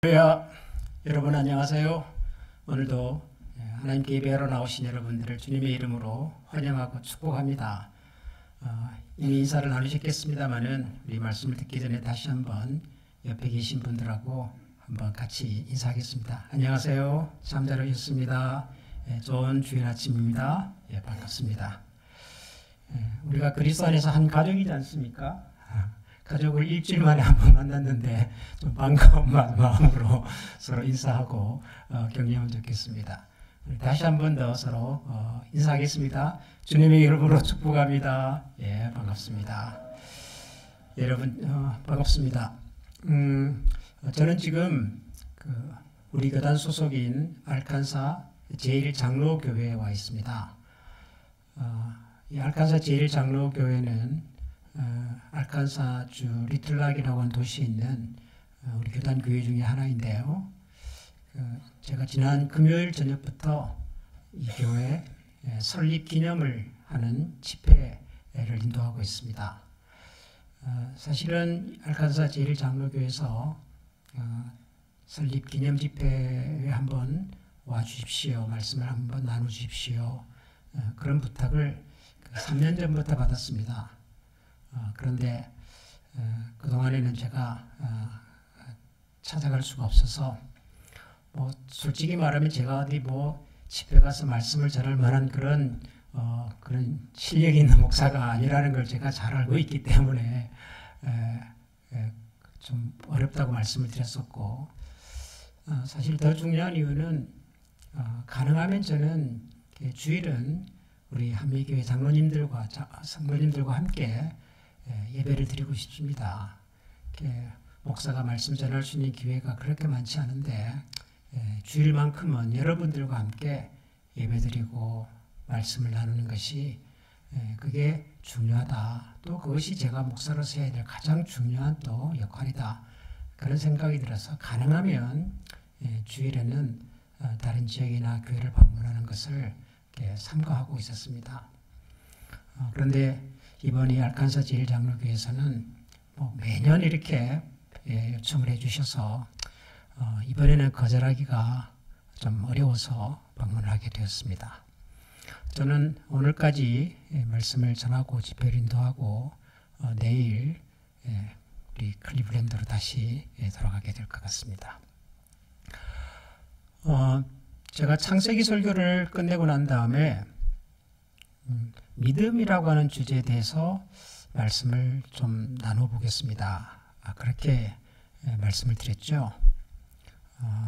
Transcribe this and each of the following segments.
할렐루야. 여러분 안녕하세요. 오늘도 하나님께 예배하러 나오신 여러분들을 주님의 이름으로 환영하고 축복합니다. 이미 인사를 나누셨겠습니다만은 우리 말씀을 듣기 전에 다시 한번 옆에 계신 분들하고 한번 같이 인사하겠습니다. 안녕하세요. 잠자러 오셨습니다. 좋은 주일 아침입니다. 반갑습니다. 우리가 그리스도 안에서 한 가족이지 않습니까? 가족을 일주일 만에 한번 만났는데 좀 반가운 마음으로 서로 인사하고 격려하면 좋겠습니다. 다시 한번 더 서로 인사하겠습니다. 주님의 이름으로 축복합니다. 반갑습니다. 여러분 반갑습니다. 저는 지금 우리 교단 소속인 알칸사 제1장로교회에 와 있습니다. 이 알칸사 제1장로교회는 알칸사주 리틀락이라고 하는 도시에 있는 우리 교단 교회 중에 하나인데요. 제가 지난 금요일 저녁부터 이 교회 설립 기념을 하는 집회를 인도하고 있습니다. 사실은 알칸사 제1장로교회에서 설립 기념 집회에 한번 와 주십시오. 말씀을 한번 나눠 주십시오. 그런 부탁을 3년 전부터 받았습니다. 그런데 그동안에는 제가 찾아갈 수가 없어서 솔직히 말하면 제가 어디 집회 가서 말씀을 전할 만한 그런 실력이 있는 목사가 아니라는 걸 제가 잘 알고 있기 때문에 좀 어렵다고 말씀을 드렸었고, 사실 더 중요한 이유는 가능하면 저는 주일은 우리 한미교회 장로님들과 성도님들과 함께 예배를 드리고 싶습니다. 목사가 말씀 전할 수 있는 기회가 그렇게 많지 않은데 주일만큼은 여러분들과 함께 예배드리고 말씀을 나누는 것이 그게 중요하다. 또 그것이 제가 목사로서 해야 될 가장 중요한 또 역할이다. 그런 생각이 들어서 가능하면 주일에는 다른 지역이나 교회를 방문하는 것을 삼가하고 있었습니다. 그런데 이번 이 알칸사 제1장로교회에서는 매년 이렇게 요청을 해주셔서 이번에는 거절하기가 좀 어려워서 방문을 하게 되었습니다. 저는 오늘까지 말씀을 전하고 집회를 인도하고 내일 우리 클리블랜드로 다시 돌아가게 될 것 같습니다. 제가 창세기 설교를 끝내고 난 다음에 믿음이라고 하는 주제에 대해서 말씀을 좀 나눠보겠습니다. 그렇게 말씀을 드렸죠.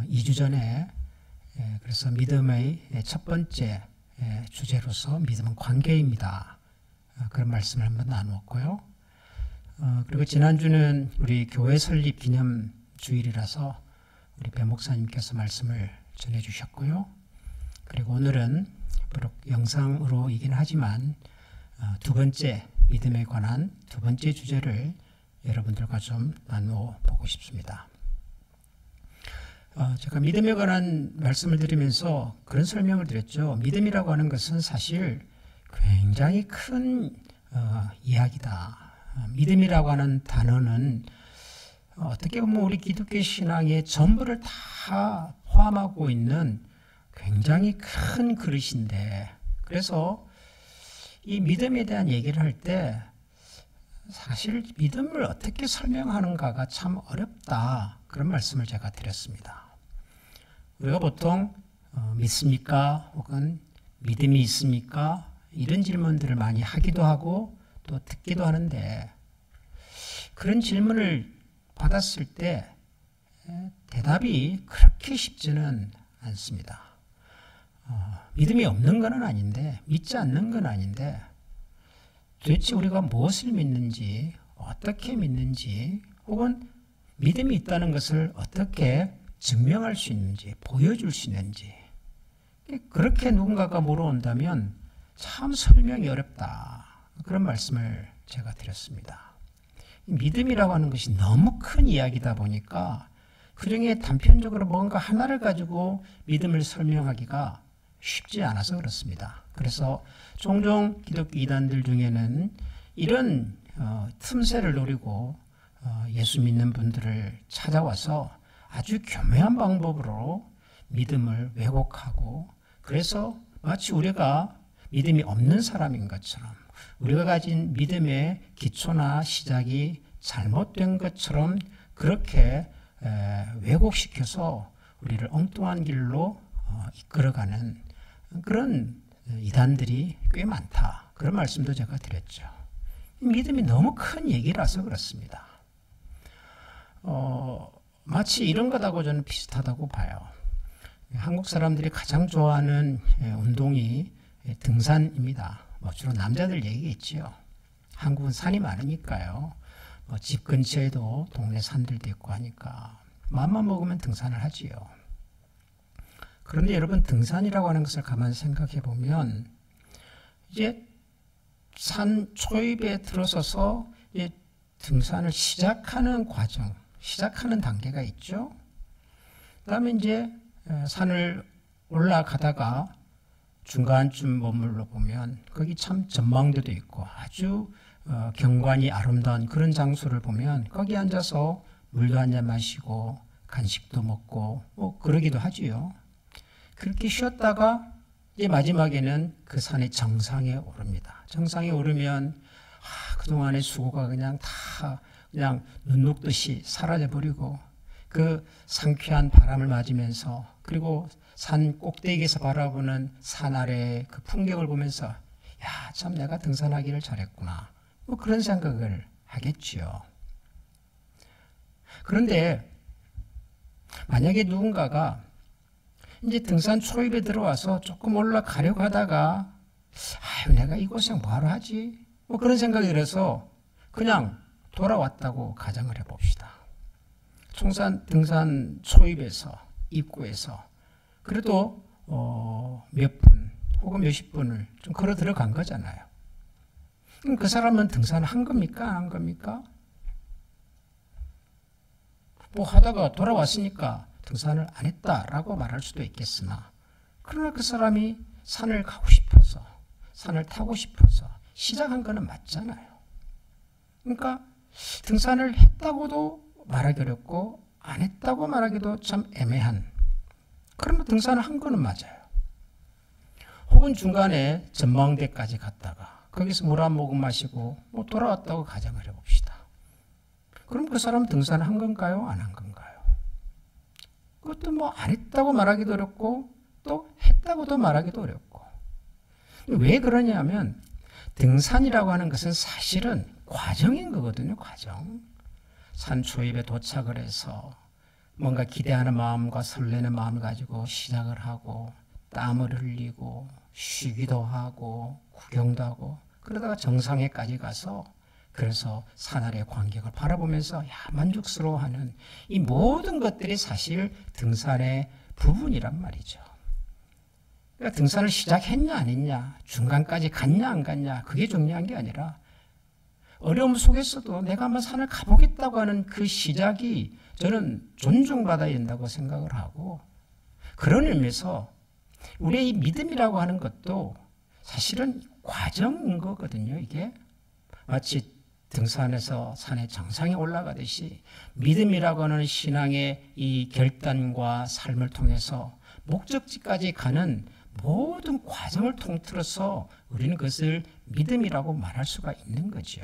2주 전에 그래서 믿음의 첫 번째 주제로서 믿음은 관계입니다. 그런 말씀을 한번 나누었고요. 그리고 지난주는 우리 교회 설립 기념 주일이라서 우리 배 목사님께서 말씀을 전해주셨고요. 그리고 오늘은 비록 영상으로이긴 하지만 두 번째 믿음에 관한 두 번째 주제를 여러분들과 좀 나누어 보고 싶습니다. 제가 믿음에 관한 말씀을 드리면서 그런 설명을 드렸죠. 믿음이라고 하는 것은 사실 굉장히 큰 이야기다. 믿음이라고 하는 단어는 어떻게 보면 우리 기독교 신앙의 전부를 다 포함하고 있는 굉장히 큰 그릇인데, 그래서 이 믿음에 대한 얘기를 할 때 사실 믿음을 어떻게 설명하는가가 참 어렵다. 그런 말씀을 제가 드렸습니다. 우리가 보통 믿습니까? 혹은 믿음이 있습니까? 이런 질문들을 많이 하기도 하고 또 듣기도 하는데, 그런 질문을 받았을 때 대답이 그렇게 쉽지는 않습니다. 믿음이 없는 건 아닌데, 믿지 않는 건 아닌데, 도대체 우리가 무엇을 믿는지, 어떻게 믿는지, 혹은 믿음이 있다는 것을 어떻게 증명할 수 있는지, 보여줄 수 있는지, 그렇게 누군가가 물어온다면 참 설명이 어렵다. 그런 말씀을 제가 드렸습니다. 믿음이라고 하는 것이 너무 큰 이야기다 보니까 그중에 단편적으로 뭔가 하나를 가지고 믿음을 설명하기가 쉽지 않아서 그렇습니다. 그래서 종종 기독교 이단들 중에는 이런 틈새를 노리고 예수 믿는 분들을 찾아와서 아주 교묘한 방법으로 믿음을 왜곡하고, 그래서 마치 우리가 믿음이 없는 사람인 것처럼, 우리가 가진 믿음의 기초나 시작이 잘못된 것처럼 그렇게 왜곡시켜서 우리를 엉뚱한 길로 이끌어가는 그런 이단들이 꽤 많다. 그런 말씀도 제가 드렸죠. 믿음이 너무 큰 얘기라서 그렇습니다. 마치 이런 것하고 저는 비슷하다고 봐요. 한국 사람들이 가장 좋아하는 운동이 등산입니다. 주로 남자들 얘기겠지요. 한국은 산이 많으니까요. 집 근처에도 동네 산들도 있고 하니까 마음만 먹으면 등산을 하지요. 그런데 여러분, 등산이라고 하는 것을 가만히 생각해 보면 이제 산 초입에 들어서서 이제 등산을 시작하는 과정, 시작하는 단계가 있죠. 그다음에 이제 산을 올라가다가 중간쯤 머물러 보면 거기 참 전망대도 있고 아주 경관이 아름다운 그런 장소를 보면 거기 앉아서 물도 한잔 마시고 간식도 먹고 그러기도 하지요. 그렇게 쉬었다가 이제 마지막에는 그 산의 정상에 오릅니다. 정상에 오르면 그동안의 수고가 그냥 다 그냥 눈 녹듯이 사라져버리고, 그 상쾌한 바람을 맞으면서, 그리고 산 꼭대기에서 바라보는 산 아래의 그 풍경을 보면서 야, 참 내가 등산하기를 잘했구나, 그런 생각을 하겠지요. 그런데 만약에 누군가가 이제 등산 초입에 들어와서 조금 올라가려고 하다가 아유, 내가 이 고생 뭐하러 하지? 그런 생각이 들어서 그냥 돌아왔다고 가정을 해봅시다. 등산 초입에서, 입구에서 그래도 몇 분 혹은 몇십 분을 좀 걸어 들어간 거잖아요. 그럼 그 사람은 등산을 한 겁니까? 안 한 겁니까? 하다가 돌아왔으니까 등산을 안 했다라고 말할 수도 있겠으나, 그러나 그 사람이 산을 가고 싶어서, 산을 타고 싶어서 시작한 거는 맞잖아요. 그러니까 등산을 했다고도 말하기 어렵고 안 했다고 말하기도 참 애매한, 그러나 등산을 한 거는 맞아요. 혹은 중간에 전망대까지 갔다가 거기서 물 한 모금 마시고 돌아왔다고 가정을 해봅시다. 그럼 그 사람 등산을 한 건가요? 안 한 건가요? 그것도 안 했다고 말하기도 어렵고 또 했다고도 말하기도 어렵고. 왜 그러냐면 등산이라고 하는 것은 사실은 과정인 거거든요. 과정. 산 초입에 도착을 해서 뭔가 기대하는 마음과 설레는 마음을 가지고 시작을 하고 땀을 흘리고 쉬기도 하고 구경도 하고, 그러다가 정상에까지 가서 그래서 산 아래 광경을 바라보면서 만족스러워하는 이 모든 것들이 사실 등산의 부분이란 말이죠. 그러니까 등산을 시작했냐 안 했냐, 중간까지 갔냐 안 갔냐, 그게 중요한 게 아니라 어려움 속에서도 내가 한번 산을 가보겠다고 하는 그 시작이 저는 존중받아야 된다고 생각을 하고, 그런 의미에서 우리의 이 믿음이라고 하는 것도 사실은 과정인 거거든요. 이게 마치 등산에서 산의 정상에 올라가듯이 믿음이라고 하는 신앙의 이 결단과 삶을 통해서 목적지까지 가는 모든 과정을 통틀어서 우리는 그것을 믿음이라고 말할 수가 있는 거죠.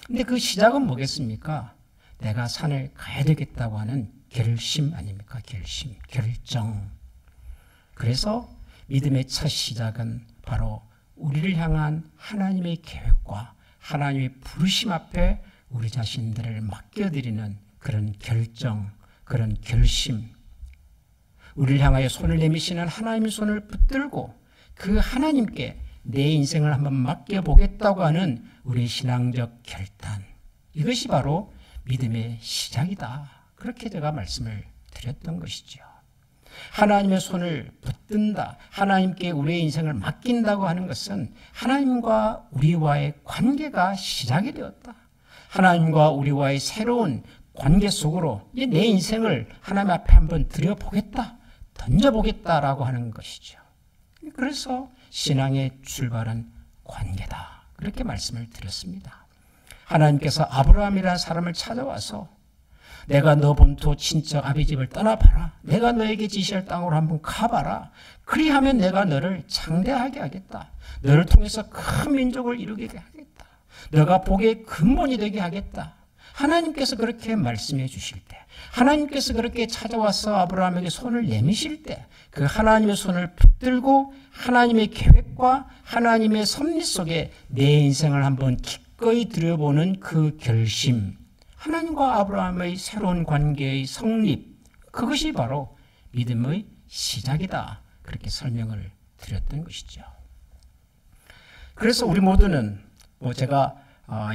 근데 그 시작은 뭐겠습니까? 내가 산을 가야 되겠다고 하는 결심 아닙니까? 결심, 결정. 그래서 믿음의 첫 시작은 바로 우리를 향한 하나님의 계획과 하나님의 부르심 앞에 우리 자신들을 맡겨드리는 그런 결정, 그런 결심. 우리를 향하여 손을 내미시는 하나님의 손을 붙들고 그 하나님께 내 인생을 한번 맡겨보겠다고 하는 우리의 신앙적 결단. 이것이 바로 믿음의 시작이다. 그렇게 제가 말씀을 드렸던 것이죠. 하나님의 손을 붙든다, 하나님께 우리의 인생을 맡긴다고 하는 것은 하나님과 우리와의 관계가 시작이 되었다. 하나님과 우리와의 새로운 관계 속으로 이제 내 인생을 하나님 앞에 한번 들여보겠다, 던져보겠다라고 하는 것이죠. 그래서 신앙의 출발은 관계다. 그렇게 말씀을 드렸습니다. 하나님께서 아브라함이라는 사람을 찾아와서 내가 너 본토 친척 아비 집을 떠나봐라. 내가 너에게 지시할 땅으로 한번 가봐라. 그리하면 내가 너를 창대하게 하겠다. 너를 통해서 큰 민족을 이루게 하겠다. 너가 복의 근본이 되게 하겠다. 하나님께서 그렇게 말씀해 주실 때, 하나님께서 그렇게 찾아와서 아브라함에게 손을 내미실 때, 그 하나님의 손을 붙들고 하나님의 계획과 하나님의 섭리 속에 내 인생을 한번 기꺼이 들여보는 그 결심, 하나님과 아브라함의 새로운 관계의 성립, 그것이 바로 믿음의 시작이다. 그렇게 설명을 드렸던 것이죠. 그래서 우리 모두는 제가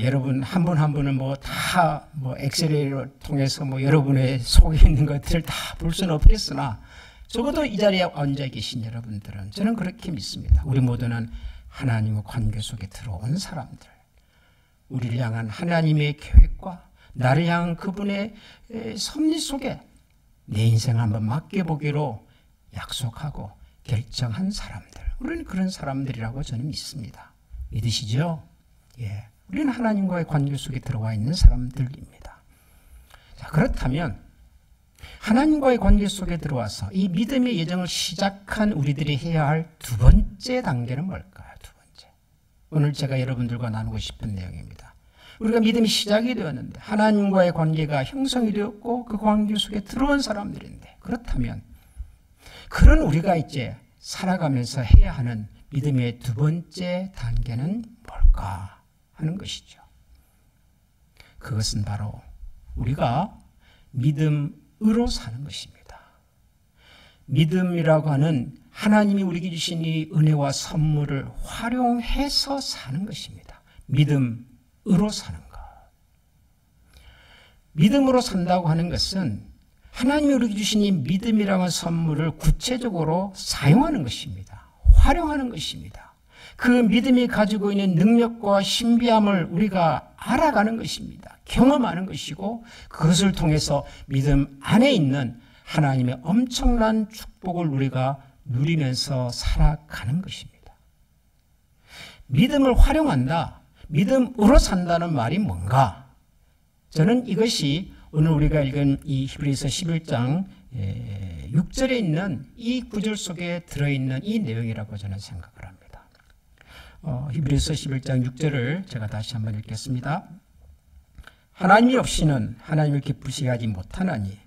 여러분 한 분 한 분은 다 엑셀을 통해서 여러분의 속에 있는 것들을 다 볼 수는 없겠으나 적어도 이 자리에 앉아 계신 여러분들은 저는 그렇게 믿습니다. 우리 모두는 하나님의 관계 속에 들어온 사람들, 우리를 향한 하나님의 계획과 나를 향한 그분의 섭리 속에 내 인생을 한번 맡겨보기로 약속하고 결정한 사람들, 우리는 그런 사람들이라고 저는 믿습니다. 믿으시죠? 예, 우리는 하나님과의 관계 속에 들어와 있는 사람들입니다. 자, 그렇다면 하나님과의 관계 속에 들어와서 이 믿음의 여정을 시작한 우리들이 해야 할 두 번째 단계는 뭘까요? 두 번째. 오늘 제가 여러분들과 나누고 싶은 내용입니다. 우리가 믿음이 시작이 되었는데 하나님과의 관계가 형성이 되었고 그 관계 속에 들어온 사람들인데, 그렇다면 그런 우리가 이제 살아가면서 해야 하는 믿음의 두 번째 단계는 뭘까 하는 것이죠. 그것은 바로 우리가 믿음으로 사는 것입니다. 믿음이라고 하는 하나님이 우리에게 주신 이 은혜와 선물을 활용해서 사는 것입니다. 믿음으로 사는 것. 믿음으로 산다고 하는 것은 하나님이 우리에게 주신 이 믿음이라는 하는 선물을 구체적으로 사용하는 것입니다. 활용하는 것입니다. 그 믿음이 가지고 있는 능력과 신비함을 우리가 알아가는 것입니다. 경험하는 것이고 그것을 통해서 믿음 안에 있는 하나님의 엄청난 축복을 우리가 누리면서 살아가는 것입니다. 믿음을 활용한다, 믿음으로 산다는 말이 뭔가? 저는 이것이 오늘 우리가 읽은 이 히브리서 11장 6절에 있는 이 구절 속에 들어있는 이 내용이라고 저는 생각을 합니다. 히브리서 11장 6절을 제가 다시 한번 읽겠습니다. 하나님이 없이는 하나님을 기쁘시게 하지 못하나니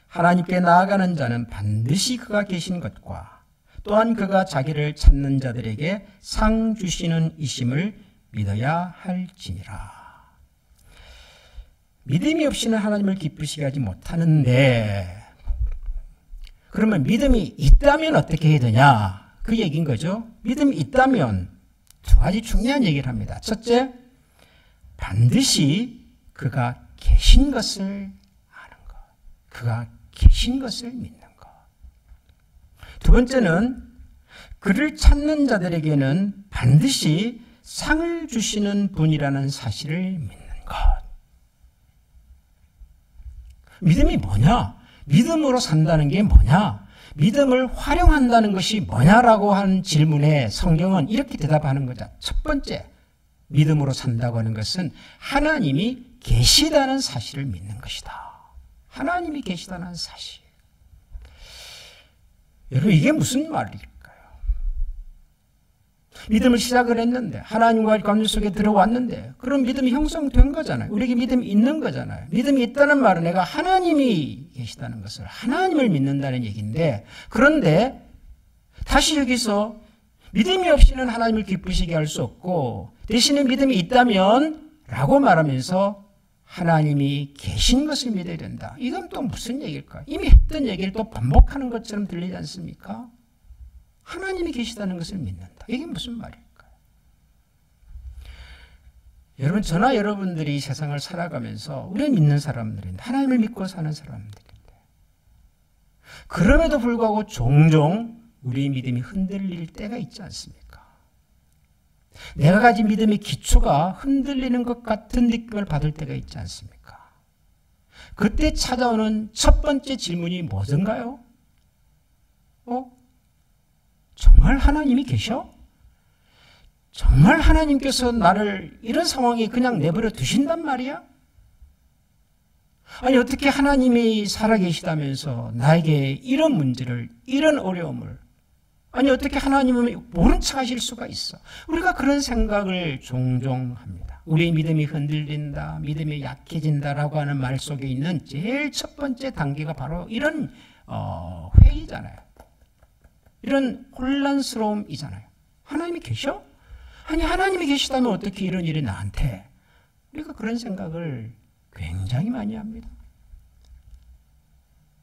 하나님께 나아가는 자는 반드시 그가 계신 것과 또한 그가 자기를 찾는 자들에게 상 주시는 이심을 믿어야 할지니라. 믿음이 없이는 하나님을 기쁘시게 하지 못하는데, 그러면 믿음이 있다면 어떻게 해야 되냐? 그 얘기인 거죠. 믿음이 있다면 두 가지 중요한 얘기를 합니다. 첫째, 반드시 그가 계신 것을 아는 것. 그가 계신 것을 믿는 것. 두 번째는 그를 찾는 자들에게는 반드시 상을 주시는 분이라는 사실을 믿는 것. 믿음이 뭐냐? 믿음으로 산다는 게 뭐냐? 믿음을 활용한다는 것이 뭐냐라고 하는 질문에 성경은 이렇게 대답하는 거죠. 첫 번째, 믿음으로 산다고 하는 것은 하나님이 계시다는 사실을 믿는 것이다. 하나님이 계시다는 사실. 여러분, 이게 무슨 말일까요? 믿음을 시작을 했는데 하나님과의 관계 속에 들어왔는데 그런 믿음이 형성된 거잖아요. 우리에게 믿음이 있는 거잖아요. 믿음이 있다는 말은 내가 하나님이 계시다는 것을, 하나님을 믿는다는 얘기인데, 그런데 다시 여기서 믿음이 없이는 하나님을 기쁘시게 할 수 없고 대신에 믿음이 있다면 라고 말하면서 하나님이 계신 것을 믿어야 된다. 이건 또 무슨 얘기일까요? 이미 했던 얘기를 또 반복하는 것처럼 들리지 않습니까? 하나님이 계시다는 것을 믿는다. 이게 무슨 말일까요? 여러분, 저나 여러분들이 이 세상을 살아가면서 우리는 믿는 사람들인데, 하나님을 믿고 사는 사람들인데, 그럼에도 불구하고 종종 우리의 믿음이 흔들릴 때가 있지 않습니까? 내가 가진 믿음의 기초가 흔들리는 것 같은 느낌을 받을 때가 있지 않습니까? 그때 찾아오는 첫 번째 질문이 뭐던가요? 정말 하나님이 계셔? 정말 하나님께서 나를 이런 상황에 그냥 내버려 두신단 말이야? 아니 어떻게 하나님이 살아계시다면서 나에게 이런 문제를, 이런 어려움을, 아니 어떻게 하나님은 모른 척 하실 수가 있어. 우리가 그런 생각을 종종 합니다. 우리의 믿음이 흔들린다, 믿음이 약해진다라고 하는 말 속에 있는 제일 첫 번째 단계가 바로 이런 회의잖아요. 이런 혼란스러움이잖아요. 하나님이 계셔? 아니 하나님이 계시다면 어떻게 이런 일이 나한테? 우리가 그런 생각을 굉장히 많이 합니다.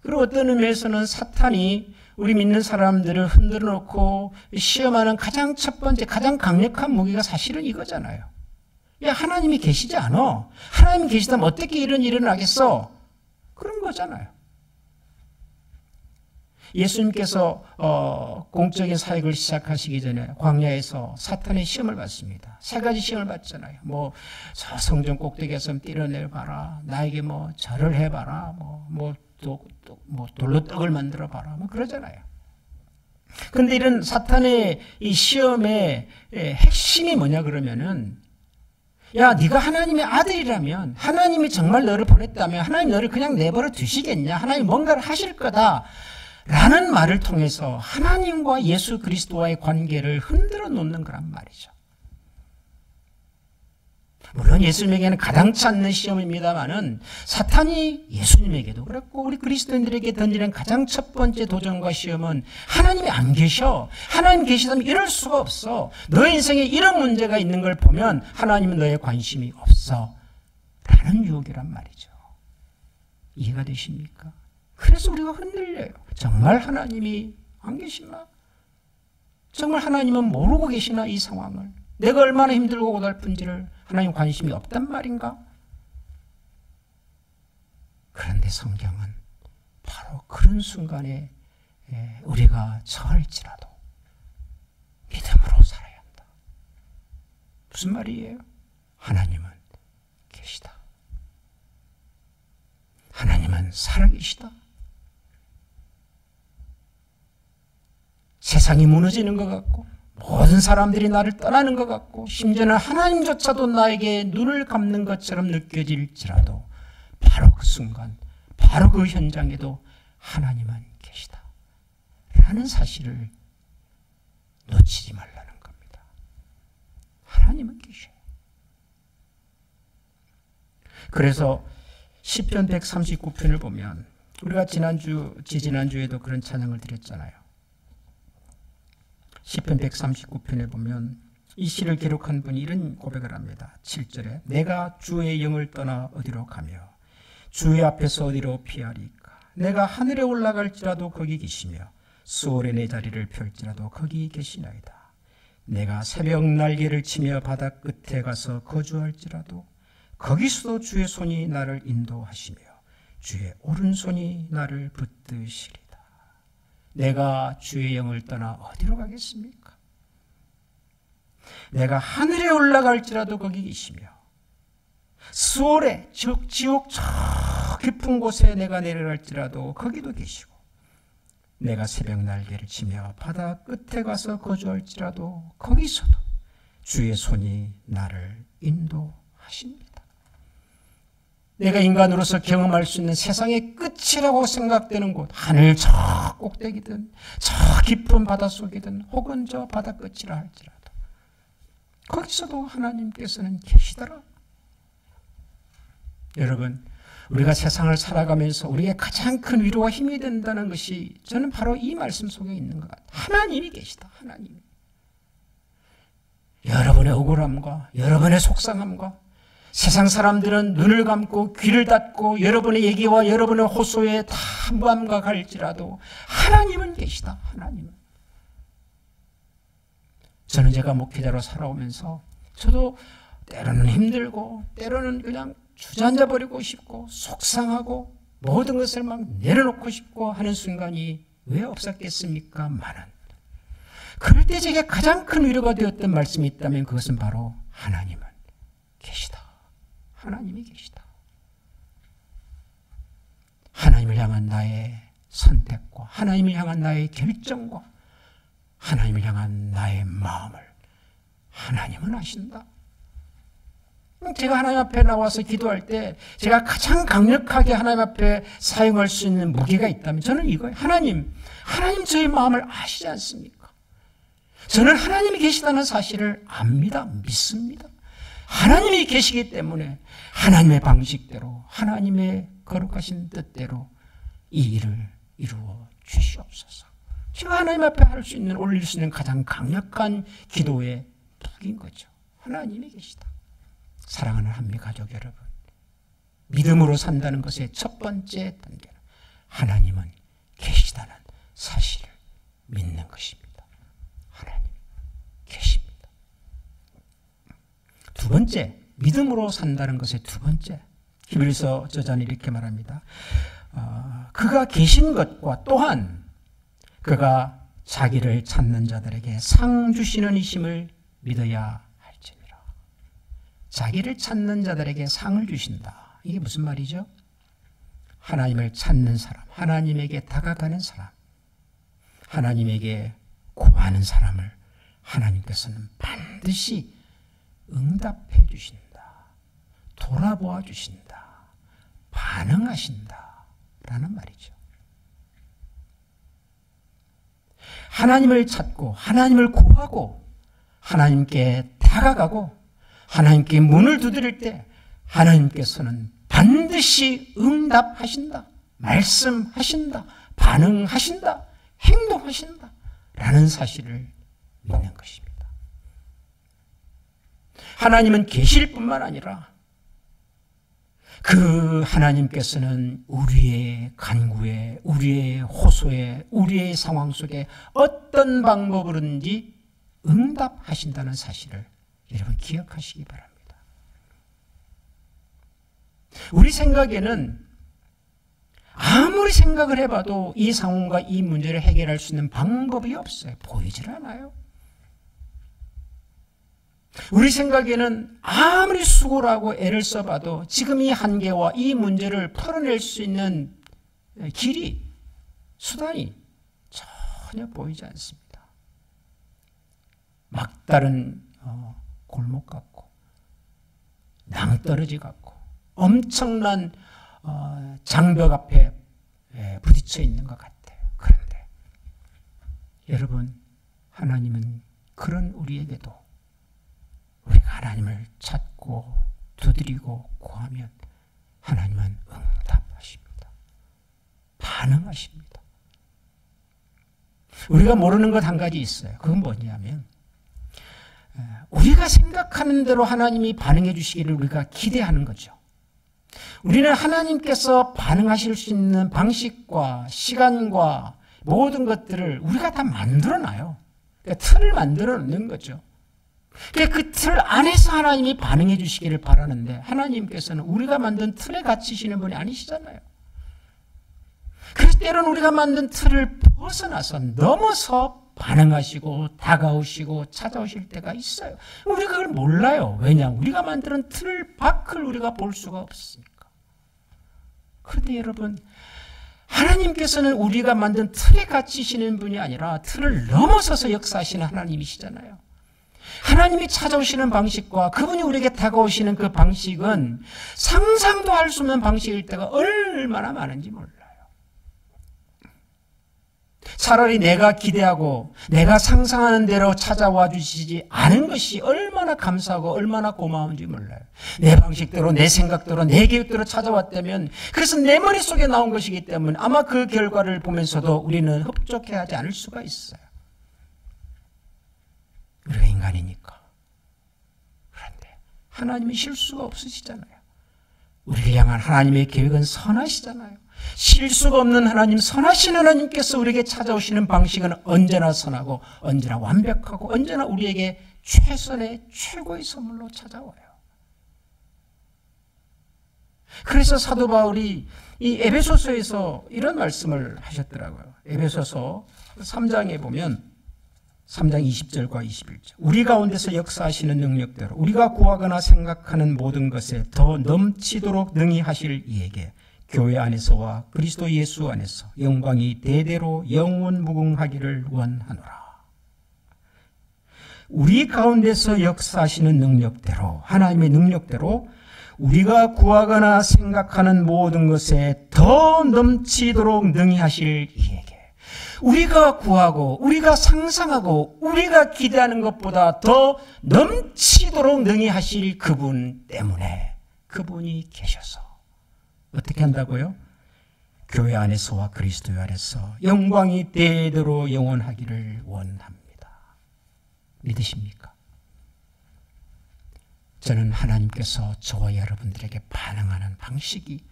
그리고 어떤 의미에서는 사탄이 우리 믿는 사람들을 흔들어 놓고 시험하는 가장 첫 번째, 가장 강력한 무기가 사실은 이거잖아요. 야, 하나님이 계시지 않아? 하나님이 계시다면 어떻게 이런 일이 일어나겠어? 그런 거잖아요. 예수님께서 공적인 사역을 시작하시기 전에 광야에서 사탄의 시험을 받습니다. 세 가지 시험을 받잖아요. 저 성전 꼭대기에서 뛰어내봐라. 나에게 절을 해봐라. 돌로 떡을 만들어 봐라. 그러잖아요. 그런데 이런 사탄의 이 시험의 핵심이 뭐냐 그러면은, 야, 네가 하나님의 아들이라면, 하나님이 정말 너를 보냈다면 하나님 너를 그냥 내버려 두시겠냐? 하나님 뭔가를 하실 거다 라는 말을 통해서 하나님과 예수 그리스도와의 관계를 흔들어 놓는 거란 말이죠. 물론 예수님에게는 가당치 않는 시험입니다만은 사탄이 예수님에게도 그랬고 우리 그리스도인들에게 던지는 가장 첫 번째 도전과 시험은 하나님이 안 계셔. 하나님 계시다면 이럴 수가 없어. 너의 인생에 이런 문제가 있는 걸 보면 하나님은 너의 관심이 없어. 라는 유혹이란 말이죠. 이해가 되십니까? 그래서 우리가 흔들려요. 정말 하나님이 안 계시나? 정말 하나님은 모르고 계시나 이 상황을? 내가 얼마나 힘들고 고달픈지를 하나님 관심이 없단 말인가? 그런데 성경은 바로 그런 순간에 우리가 처할지라도 믿음으로 살아야 한다. 무슨 말이에요? 하나님은 계시다. 하나님은 살아계시다. 세상이 무너지는 것 같고 모든 사람들이 나를 떠나는 것 같고 심지어는 하나님조차도 나에게 눈을 감는 것처럼 느껴질지라도 바로 그 순간, 바로 그 현장에도 하나님은 계시다 라는 사실을 놓치지 말라는 겁니다. 하나님은 계셔요. 그래서 시편 139편을 보면 우리가 지지난주에도 그런 찬양을 드렸잖아요. 시편 139편에 보면 이 시를 기록한 분이 이런 고백을 합니다. 7절에 내가 주의 영을 떠나 어디로 가며 주의 앞에서 어디로 피하리까? 내가 하늘에 올라갈지라도 거기 계시며 수월에 내 자리를 펼지라도 거기 계시나이다. 내가 새벽 날개를 치며 바다 끝에 가서 거주할지라도 거기서도 주의 손이 나를 인도하시며 주의 오른손이 나를 붙드시리다. 내가 주의 영을 떠나 어디로 가겠습니까? 내가 하늘에 올라갈지라도 거기 계시며 수월에 즉 지옥 저 깊은 곳에 내가 내려갈지라도 거기도 계시고 내가 새벽 날개를 치며 바다 끝에 가서 거주할지라도 거기서도 주의 손이 나를 인도하십니다. 내가 인간으로서 경험할 수 있는 세상의 끝이라고 생각되는 곳, 하늘 저 꼭대기든 저 깊은 바닷속이든 혹은 저 바다 끝이라 할지라도 거기서도 하나님께서는 계시더라. 여러분, 우리가 세상을 살아가면서 우리의 가장 큰 위로와 힘이 된다는 것이 저는 바로 이 말씀 속에 있는 것 같아요. 하나님이 계시다. 하나님이. 여러분의 억울함과 여러분의 속상함과 세상 사람들은 눈을 감고 귀를 닫고 여러분의 얘기와 여러분의 호소에 다 무감각할지라도 하나님은 계시다. 하나님은. 저는 제가 목회자로 살아오면서 저도 때로는 힘들고 때로는 그냥 주저앉아 버리고 싶고 속상하고 모든 것을 막 내려놓고 싶고 하는 순간이 왜 없었겠습니까? 많은. 그럴 때 제게 가장 큰 위로가 되었던 말씀이 있다면 그것은 바로 하나님은 계시다. 하나님이 계시다. 하나님을 향한 나의 선택과 하나님을 향한 나의 결정과 하나님을 향한 나의 마음을 하나님은 아신다. 제가 하나님 앞에 나와서 기도할 때 제가 가장 강력하게 하나님 앞에 사용할 수 있는 무게가 있다면 저는 이거예요. 하나님 저의 마음을 아시지 않습니까? 저는 하나님이 계시다는 사실을 압니다. 믿습니다. 하나님이 계시기 때문에 하나님의 방식대로 하나님의 거룩하신 뜻대로 이 일을 이루어 주시옵소서. 제가 하나님 앞에 할 수 있는, 올릴 수 있는 가장 강력한 기도의 북인 거죠. 하나님이 계시다. 사랑하는 한미 가족 여러분, 믿음으로 산다는 것의 첫 번째 단계는 하나님은 계시다는 사실을 믿는 것입니다. 하나님 계십니다. 두 번째, 믿음으로 산다는 것의 두 번째, 히브리서 저자는 이렇게 말합니다. 그가 계신 것과 또한 그가 자기를 찾는 자들에게 상 주시는 이심을 믿어야 할지니라. 자기를 찾는 자들에게 상을 주신다. 이게 무슨 말이죠? 하나님을 찾는 사람, 하나님에게 다가가는 사람, 하나님에게 구하는 사람을 하나님께서는 반드시 응답해 주신다. 돌아보아 주신다. 반응하신다. 라는 말이죠. 하나님을 찾고 하나님을 구하고 하나님께 다가가고 하나님께 문을 두드릴 때 하나님께서는 반드시 응답하신다. 말씀하신다. 반응하신다. 행동하신다. 라는 사실을 믿는 것입니다. 하나님은 계실 뿐만 아니라 그 하나님께서는 우리의 간구에, 우리의 호소에, 우리의 상황 속에 어떤 방법으로든지 응답하신다는 사실을 여러분 기억하시기 바랍니다. 우리 생각에는 아무리 생각을 해봐도 이 상황과 이 문제를 해결할 수 있는 방법이 없어요. 보이질 않아요. 우리 생각에는 아무리 수고를 하고 애를 써봐도 지금 이 한계와 이 문제를 풀어낼 수 있는 길이, 수단이 전혀 보이지 않습니다. 막다른 골목 같고 낭떠러지 같고 엄청난 장벽 앞에 부딪혀 있는 것 같아요. 그런데 여러분, 하나님은 그런 우리에게도 우리가 하나님을 찾고 두드리고 구하면 하나님은 응답하십니다. 반응하십니다. 우리가 모르는 것 한 가지 있어요. 그건 뭐냐면 우리가 생각하는 대로 하나님이 반응해 주시기를 우리가 기대하는 거죠. 우리는 하나님께서 반응하실 수 있는 방식과 시간과 모든 것들을 우리가 다 만들어놔요. 그러니까 틀을 만들어 놓는 거죠. 그 틀 안에서 하나님이 반응해 주시기를 바라는데 하나님께서는 우리가 만든 틀에 갇히시는 분이 아니시잖아요. 그래서 때로는 우리가 만든 틀을 벗어나서 넘어서 반응하시고 다가오시고 찾아오실 때가 있어요. 우리가 그걸 몰라요. 왜냐? 우리가 만드는 틀 밖을 우리가 볼 수가 없으니까. 그런데 여러분, 하나님께서는 우리가 만든 틀에 갇히시는 분이 아니라 틀을 넘어서서 역사하시는 하나님이시잖아요. 하나님이 찾아오시는 방식과 그분이 우리에게 다가오시는 그 방식은 상상도 할 수 없는 방식일 때가 얼마나 많은지 몰라요. 차라리 내가 기대하고 내가 상상하는 대로 찾아와 주시지 않은 것이 얼마나 감사하고 얼마나 고마운지 몰라요. 내 방식대로, 내 생각대로, 내 계획대로 찾아왔다면, 그래서 내 머릿속에 나온 것이기 때문에 아마 그 결과를 보면서도 우리는 흡족해하지 않을 수가 있어요. 우리가 인간이니까. 그런데 하나님은 실수가 없으시잖아요. 우리를 향한 하나님의 계획은 선하시잖아요. 실수가 없는 하나님, 선하신 하나님께서 우리에게 찾아오시는 방식은 언제나 선하고 언제나 완벽하고 언제나 우리에게 최선의 최고의 선물로 찾아와요. 그래서 사도 바울이 이 에베소서에서 이런 말씀을 하셨더라고요. 에베소서 3장에 보면 3장 20절과 21절. 우리 가운데서 역사하시는 능력대로 우리가 구하거나 생각하는 모든 것에 더 넘치도록 능히 하실 이에게 교회 안에서와 그리스도 예수 안에서 영광이 대대로 영원 무궁하기를 원하노라. 우리 가운데서 역사하시는 능력대로, 하나님의 능력대로 우리가 구하거나 생각하는 모든 것에 더 넘치도록 능히 하실 이에게, 우리가 구하고 우리가 상상하고 우리가 기대하는 것보다 더 넘치도록 능히 하실 그분 때문에, 그분이 계셔서 어떻게 한다고요? 교회 안에서와 그리스도 안에서 영광이 대대로 영원하기를 원합니다. 믿으십니까? 저는 하나님께서 저와 여러분들에게 반응하는 방식이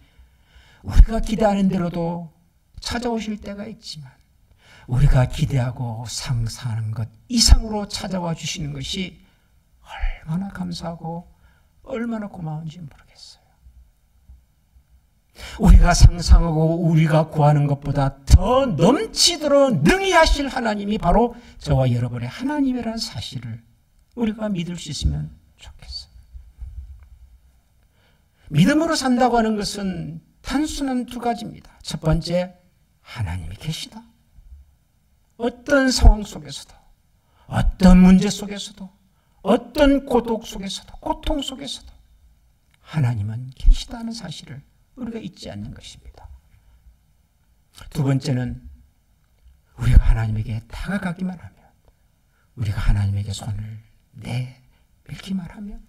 우리가 기대하는 대로도 찾아오실 때가 있지만, 우리가 기대하고 상상하는 것 이상으로 찾아와 주시는 것이 얼마나 감사하고 얼마나 고마운지 모르겠어요. 우리가 상상하고 우리가 구하는 것보다 더 넘치도록 능히 하실 하나님이 바로 저와 여러분의 하나님이라는 사실을 우리가 믿을 수 있으면 좋겠어요. 믿음으로 산다고 하는 것은 단순한 두 가지입니다. 첫 번째, 하나님이 계시다. 어떤 상황 속에서도, 어떤 문제 속에서도, 어떤 고독 속에서도, 고통 속에서도 하나님은 계시다는 사실을 우리가 잊지 않는 것입니다. 두 번째는, 우리가 하나님에게 다가가기만 하면, 우리가 하나님에게 손을 내밀기만 하면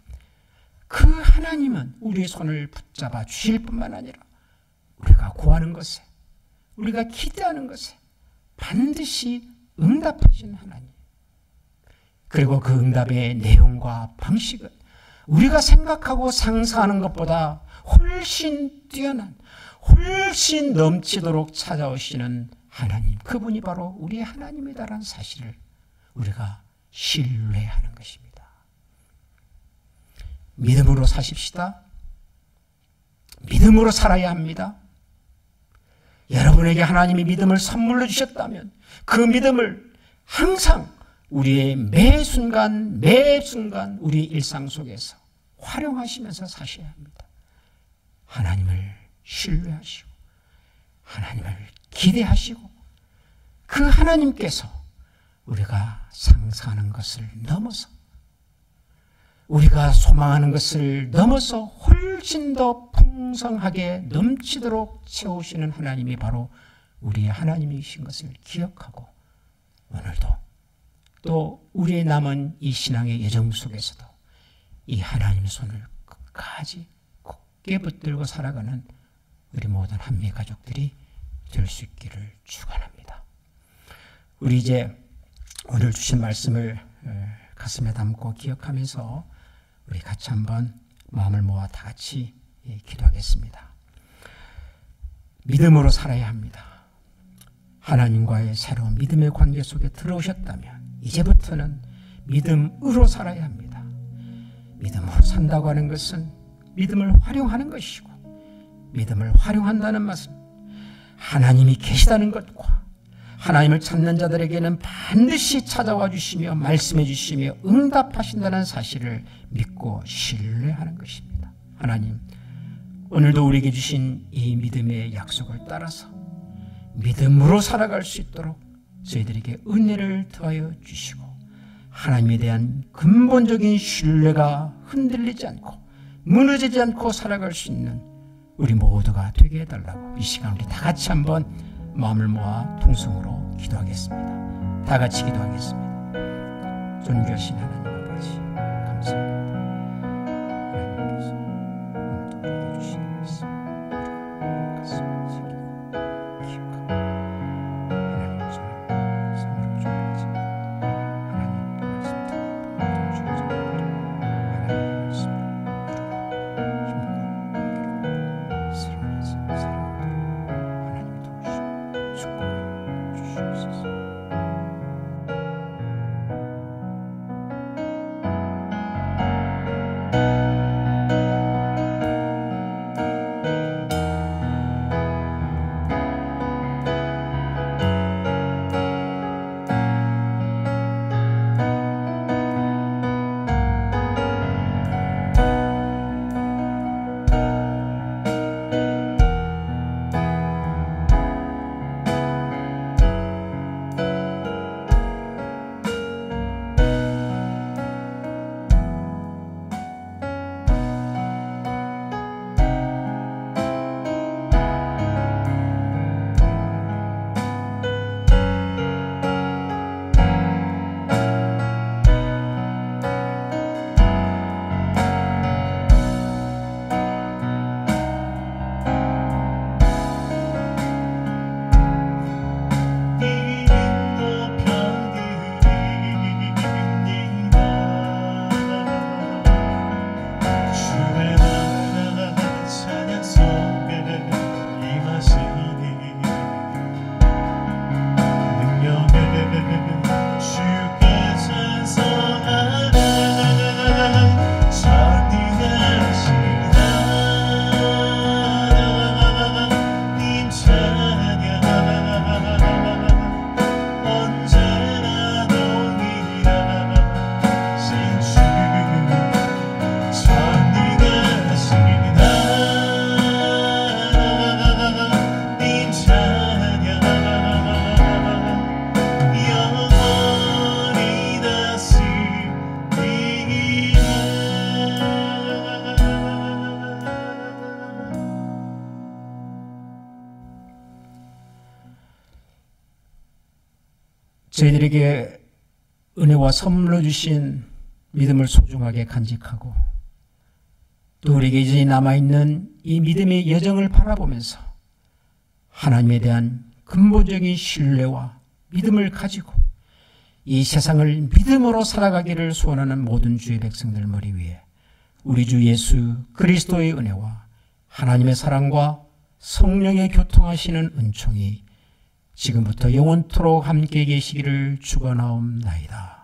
그 하나님은 우리의 손을 붙잡아 주실 뿐만 아니라 우리가 구하는 것에, 우리가 기대하는 것에 반드시 응답하시는 하나님, 그리고 그 응답의 내용과 방식은 우리가 생각하고 상상하는 것보다 훨씬 뛰어난, 훨씬 넘치도록 찾아오시는 하나님, 그분이 바로 우리의 하나님이다라는 사실을 우리가 신뢰하는 것입니다. 믿음으로 사십시다. 믿음으로 살아야 합니다. 여러분에게 하나님이 믿음을 선물로 주셨다면 그 믿음을 항상 우리의 매 순간 우리의 일상 속에서 활용하시면서 사셔야 합니다. 하나님을 신뢰하시고 하나님을 기대하시고 그 하나님께서 우리가 상상하는 것을 넘어서, 우리가 소망하는 것을 넘어서 훨씬 더 풍성하게 넘치도록 채우시는 하나님이 바로 우리의 하나님이신 것을 기억하고, 오늘도 또 우리의 남은 이 신앙의 여정 속에서도 이 하나님의 손을 끝까지 굳게 붙들고 살아가는 우리 모든 한미 가족들이 될 수 있기를 축원합니다. 우리 이제 오늘 주신 말씀을 가슴에 담고 기억하면서 우리 같이 한번 마음을 모아 다 같이 기도하겠습니다. 믿음으로 살아야 합니다. 하나님과의 새로운 믿음의 관계 속에 들어오셨다면 이제부터는 믿음으로 살아야 합니다. 믿음으로 산다고 하는 것은 믿음을 활용하는 것이고, 믿음을 활용한다는 것은 하나님이 계시다는 것과 하나님을 찾는 자들에게는 반드시 찾아와 주시며 말씀해 주시며 응답하신다는 사실을 믿고 신뢰하는 것입니다. 하나님, 오늘도 우리에게 주신 이 믿음의 약속을 따라서 믿음으로 살아갈 수 있도록 저희들에게 은혜를 더하여 주시고, 하나님에 대한 근본적인 신뢰가 흔들리지 않고 무너지지 않고 살아갈 수 있는 우리 모두가 되게 해달라고 이 시간 우리 다 같이 한번 마음을 모아 통성으로 기도하겠습니다. 다 같이 기도하겠습니다. 존귀하신 하나님 아버지, 감사합니다. 하나님께서 오늘도 우리에게 주신 말씀 우리가 가슴에 새기고 기억하고 하나님의 손을 선물로 주옵소서. 하나님의 말씀 듣고 주옵소서. 하나님의 말씀으로 우리가 힘과 기름으로 살아가서 살아가도록 하나님이 도우시고 축복을 주시옵소서. 저희들에게 은혜와 선물로 주신 믿음을 소중하게 간직하고 또 우리에게 이제 남아있는 이 믿음의 여정을 바라보면서 하나님에 대한 근본적인 신뢰와 믿음을 가지고 이 세상을 믿음으로 살아가기를 소원하는 모든 주의 백성들 머리 위에 우리 주 예수 그리스도의 은혜와 하나님의 사랑과 성령의 교통하시는 은총이 지금부터 영원토록 함께 계시기를 축원하옵나이다.